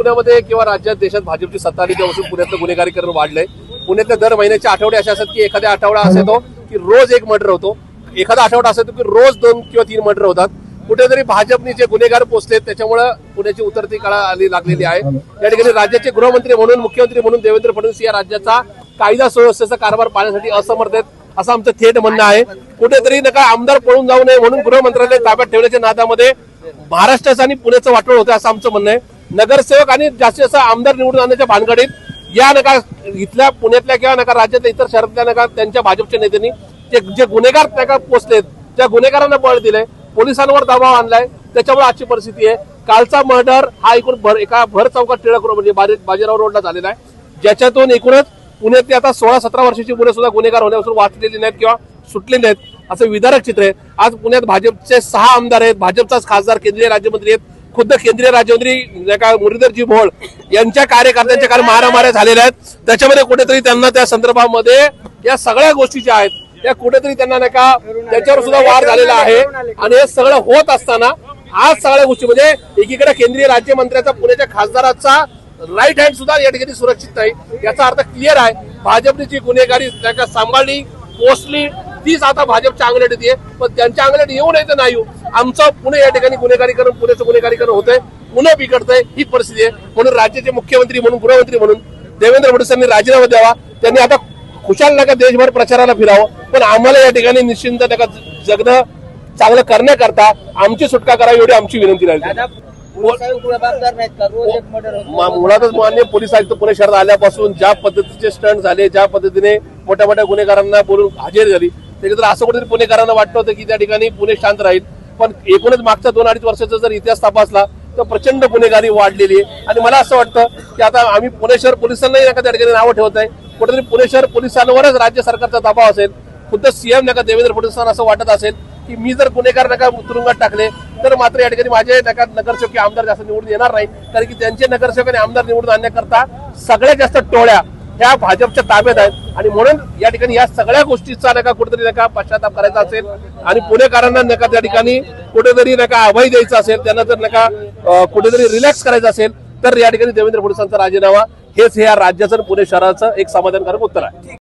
पुण्यामध्ये किंवा राज्यात देशात भाजपची सत्ता आली तेव्हापासून पुण्यातलं गुन्हेगारीकरण वाढलंय। पुण्यातल्या दर महिन्याचे आठवडे असे असतात की एखादा आठवडा असा येतो की रोज एक मर्डर होतो, एखादा आठवडा असा येतो की रोज 2 किंवा 3 मर्डर होतात। कुठेतरी भाजपने जे गुन्हेगार पोचलेत त्याच्यामुळे पुण्याची उतरती काळ आली लागलेली आहे। या ठिकाणी राज्याचे गृहमंत्री म्हणून मुख्यमंत्री म्हणून देवेंद्र फडणवीस या राज्याचा कायदा सुव्यवस्थेचा कारभार पाहण्यासाठी असमर्थ आहेत असं आमचं थेट म्हणणं आहे। कुठेतरी नका आमदार पळून जाऊ नये म्हणून गृहमंत्रालय ताब्यात ठेवण्याच्या नादामध्ये महाराष्ट्राचं आणि पुण्याचं वाटोळ होतं असं आमचं म्हणणं आहे। नगरसेवक आणि जास्तीत जास्त आमदार निवडून आणण्याच्या भानगडीत या नका इथल्या पुण्यातल्या किंवा नका राज्यातल्या इतर शहरातल्या नका त्यांच्या भाजपच्या नेत्यांनी जे गुन्हेगार नका पोचलेत त्या गुन्हेगारांना बळ दिलंय, पोलिसांवर दबाव आणलाय, त्याच्यामुळे आजची परिस्थिती आहे। कालचा मर्डर हा एकूण एका भर चौकात टिळक रोड म्हणजे बाजीराव रोडला झालेला आहे, ज्याच्यातून एकूणच पुण्यातली आता 16-17 वर्षाची मुलं सुद्धा गुन्हेगार होण्यापासून वाचलेली नाहीत किंवा सुटलेली नाहीत असं विदारक चित्र आहे। आज पुण्यात भाजपचे 6 आमदार आहेत, भाजपचाच खासदार केंद्रीय राज्यमंत्री आहेत, खुद्द केंद्रीय राज्यमंत्री मुरलीधरजी मोहोळ यांच्या कार्यकर्त्यांच्या काल मारामाऱ्या झालेल्या आहेत। त्याच्यामध्ये कुठेतरी त्यांना त्या संदर्भामध्ये या सगळ्या गोष्टी ज्या आहेत त्या कुठेतरी त्यांना नाही का त्याच्यावर सुद्धा वार झालेला आहे। आणि हे सगळं होत असताना आज सगळ्या गोष्टी म्हणजे एकीकडे केंद्रीय राज्यमंत्र्याचा पुण्याच्या खासदाराचा राईट हँड सुद्धा या ठिकाणी सुरक्षित नाही, याचा अर्थ क्लिअर आहे भाजपने जी गुन्हेगारी सांभाळली पोचली तीच आता भाजपच्या अंगलट येते। पण त्यांच्या अंगलट येऊ नये तर नाही, आमचं पुणे या ठिकाणी गुन्हेगारीकरण पुण्याचं गुन्हेगारीकरण होतंय, पुणे बिघडतंय ही परिस्थिती आहे। म्हणून राज्याचे मुख्यमंत्री म्हणून गृहमंत्री म्हणून देवेंद्र फडणवीस यांनी राजीनामा द्यावा। त्यांनी आता खुशाल नका देशभर प्रचाराला फिरावं, पण आम्हाला या ठिकाणी निश्चिंत नका जगणं चांगलं करण्याकरता आमची सुटका करावी एवढी आमची विनंती राहिली। मुळातच मान्य पोलीस आयुक्त पुणे शहरात आल्यापासून ज्या पद्धतीचे स्टंट झाले, ज्या पद्धतीने मोठ्या मोठ्या गुन्हेगारांना बोलून हजेरी झाली, त्याच्यानंतर असं कुठेतरी पुणेकरांना वाटतं होतं की त्या ठिकाणी पुणे शांत राहील, पण एकूणच मागच्या 2-2.5 वर्षाचा जर इतिहास तपासला तर प्रचंड गुन्हेगारी वाढलेली आहे। आणि मला असं वाटतं की आता आम्ही पुणे शहर पोलिसांनाही नका त्या ठिकाणी नावं ठेवत आहे, कुठेतरी पुणे शहर पोलिसांवरच राज्य सरकारचा दबाव असेल, खुद्द सीएम नका देवेंद्र फडणवीसांना असं वाटत असेल की मी जर गुन्हेगार नका तुरुंगात टाकले तर मात्र या ठिकाणी माझे नगरसेवक किंवा आमदार जास्त निवडून येणार नाही, कारण की त्यांचे नगरसेवक आणि आमदार निवडून आणण्याकरता सगळ्यात जास्त टोळ्या ह्या भाजपच्या ताब्यात आहेत। आणि म्हणून या ठिकाणी या सगळ्या गोष्टीचा नका कुठेतरी नका पश्चाताप करायचा असेल आणि पुणेकरांना नका त्या ठिकाणी कुठेतरी नका अभय द्यायचा असेल, त्यांना जर नका कुठेतरी रिलॅक्स करायचं असेल तर या ठिकाणी देवेंद्र फडणवीसांचा राजीनामा हेच या राज्याचं पुणे शहराचं एक समाधानकारक उत्तर आहे।